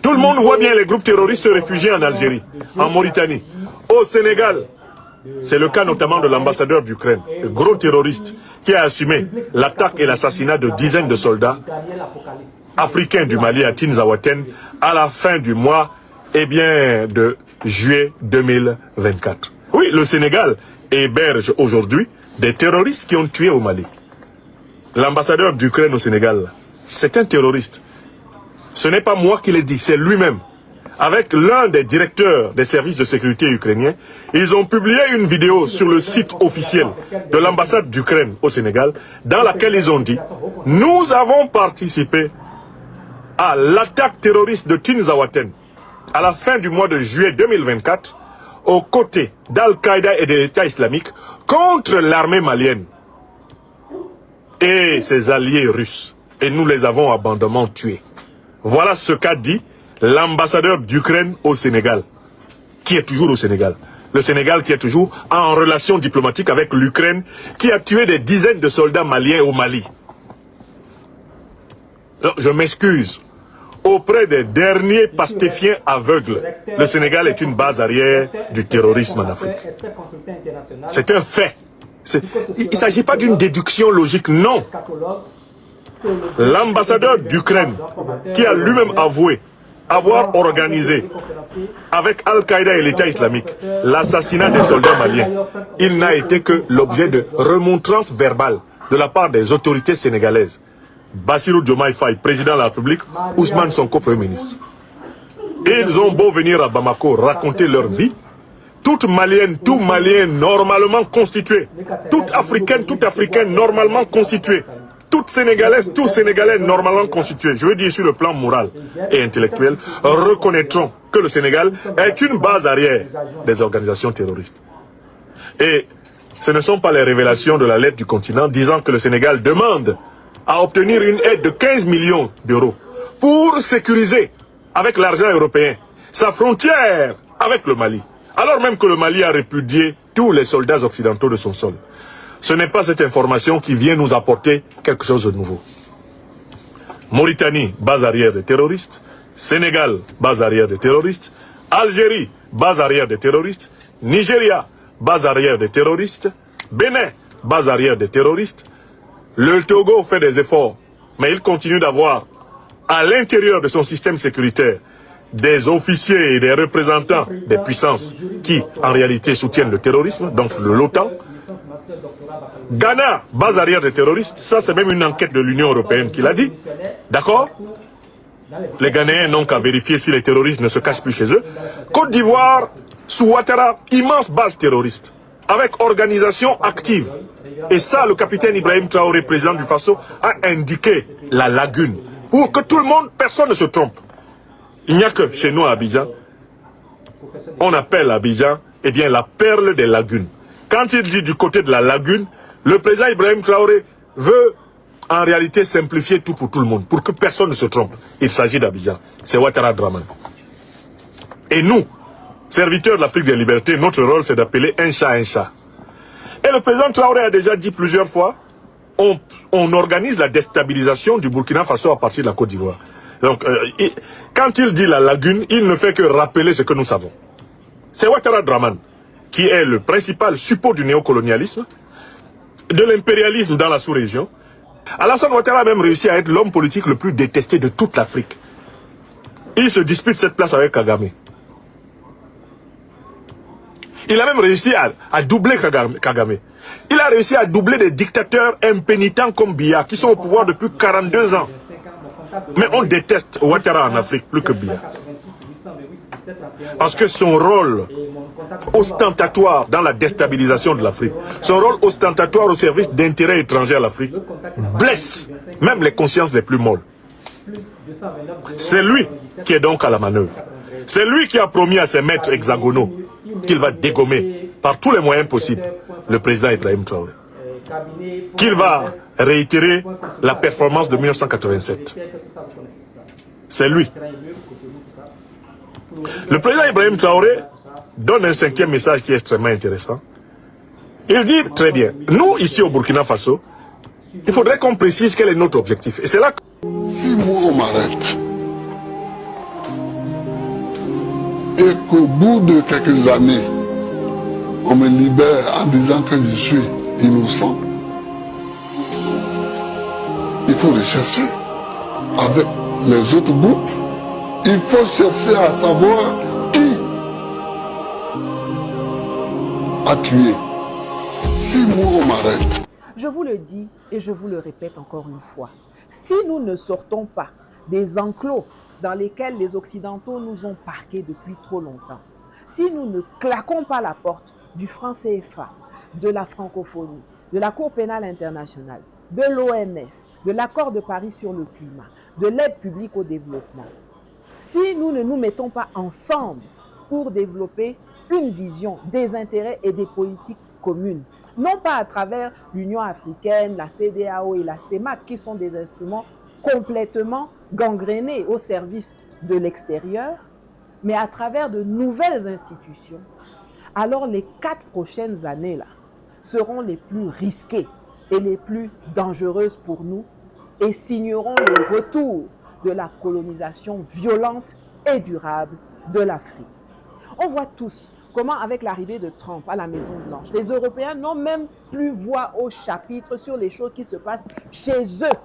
Tout le monde voit bien les groupes terroristes se réfugier en Algérie, en Mauritanie, au Sénégal. C'est le cas notamment de l'ambassadeur d'Ukraine, le gros terroriste, qui a assumé l'attaque et l'assassinat de dizaines de soldats africains du Mali à Tinzaouaten à la fin du mois de juillet 2024. Oui, le Sénégal héberge aujourd'hui des terroristes qui ont tué au Mali. L'ambassadeur d'Ukraine au Sénégal, c'est un terroriste. Ce n'est pas moi qui l'ai dit, c'est lui-même. Avec l'un des directeurs des services de sécurité ukrainiens, ils ont publié une vidéo sur le site officiel de l'ambassade d'Ukraine au Sénégal, dans laquelle ils ont dit « Nous avons participé à l'attaque terroriste de Tinzaouaten à la fin du mois de juillet 2024 aux côtés d'Al-Qaïda et de l'État islamique contre l'armée malienne et ses alliés russes. Et nous les avons abondamment tués. » Voilà ce qu'a dit l'ambassadeur d'Ukraine au Sénégal, qui est toujours au Sénégal. Le Sénégal qui est toujours en relation diplomatique avec l'Ukraine, qui a tué des dizaines de soldats maliens au Mali. Alors, je m'excuse. Auprès des derniers pastéfiens aveugles, le Sénégal est une base arrière du terrorisme en Afrique. C'est un fait. Il ne s'agit pas d'une déduction logique, non. L'ambassadeur d'Ukraine, qui a lui-même avoué avoir organisé avec Al-Qaïda et l'État islamique l'assassinat des soldats maliens, il n'a été que l'objet de remontrances verbales de la part des autorités sénégalaises. Bassirou Diomaye Faye, président de la République, Ousmane Sonko, Premier ministre. Ils ont beau venir à Bamako raconter leur vie, toute malienne, tout malien normalement constitué, toute africaine normalement constituée, toute sénégalaise, tout sénégalais normalement constitué, je veux dire sur le plan moral et intellectuel, reconnaîtront que le Sénégal est une base arrière des organisations terroristes. Et ce ne sont pas les révélations de la lettre du continent disant que le Sénégal demande à obtenir une aide de 15 millions d'euros pour sécuriser, avec l'argent européen, sa frontière avec le Mali. Alors même que le Mali a répudié tous les soldats occidentaux de son sol. Ce n'est pas cette information qui vient nous apporter quelque chose de nouveau. Mauritanie, base arrière des terroristes. Sénégal, base arrière des terroristes. Algérie, base arrière des terroristes. Nigeria, base arrière des terroristes. Bénin, base arrière des terroristes. Le Togo fait des efforts, mais il continue d'avoir à l'intérieur de son système sécuritaire des officiers et des représentants des puissances qui, en réalité, soutiennent le terrorisme, donc l'OTAN. Ghana, base arrière des terroristes, ça c'est même une enquête de l'Union européenne qui l'a dit. D'accord? Les Ghanéens n'ont qu'à vérifier si les terroristes ne se cachent plus chez eux. Côte d'Ivoire, sous Ouattara, immense base terroriste, avec organisation active. Et ça, le capitaine Ibrahim Traoré, président du Faso, a indiqué la lagune. Pour que tout le monde, personne ne se trompe. Il n'y a que chez nous à Abidjan, on appelle Abidjan, eh bien, la perle des lagunes. Quand il dit du côté de la lagune, le président Ibrahim Traoré veut en réalité simplifier tout pour tout le monde, pour que personne ne se trompe. Il s'agit d'Abidjan. C'est Ouattara Draman. Et nous, serviteurs de l'Afrique des libertés, notre rôle c'est d'appeler un chat un chat. Et le président Traoré a déjà dit plusieurs fois, on organise la déstabilisation du Burkina Faso à partir de la Côte d'Ivoire. Donc, quand il dit la lagune, il ne fait que rappeler ce que nous savons. C'est Ouattara Draman, qui est le principal support du néocolonialisme, de l'impérialisme dans la sous-région. Alassane Ouattara a même réussi à être l'homme politique le plus détesté de toute l'Afrique. Il se dispute cette place avec Kagame. Il a même réussi à doubler Kagame. Il a réussi à doubler des dictateurs impénitents comme Biya, qui sont au pouvoir depuis 42 ans. Mais on déteste Ouattara en Afrique plus que Biya. Parce que son rôle ostentatoire dans la déstabilisation de l'Afrique, son rôle ostentatoire au service d'intérêts étrangers à l'Afrique, blesse même les consciences les plus molles. C'est lui qui est donc à la manœuvre. C'est lui qui a promis à ses maîtres hexagonaux qu'il va dégommer par tous les moyens possibles le président Ibrahim Traoré. Qu'il va réitérer la performance de 1987. C'est lui. Le président Ibrahim Traoré donne un cinquième message qui est extrêmement intéressant. Il dit très bien, nous ici au Burkina Faso, il faudrait qu'on précise quel est notre objectif. Et c'est là que... Si moi on m'arrête, et qu'au bout de quelques années, on me libère en disant que je suis innocent, il faut rechercher avec les autres groupes. Il faut chercher à savoir qui a tué. Si moi on m'arrête. Je vous le dis et je vous le répète encore une fois. Si nous ne sortons pas des enclos dans lesquels les Occidentaux nous ont parqués depuis trop longtemps, si nous ne claquons pas la porte du franc CFA, de la francophonie, de la Cour pénale internationale, de l'OMS, de l'accord de Paris sur le climat, de l'aide publique au développement, si nous ne nous mettons pas ensemble pour développer une vision des intérêts et des politiques communes, non pas à travers l'Union africaine, la CEDEAO et la CEMAC, qui sont des instruments complètement gangrénés au service de l'extérieur, mais à travers de nouvelles institutions, alors les 4 prochaines années là seront les plus risquées et les plus dangereuses pour nous et signeront le retour de la colonisation violente et durable de l'Afrique. On voit tous comment, avec l'arrivée de Trump à la Maison-Blanche, les Européens n'ont même plus voix au chapitre sur les choses qui se passent chez eux.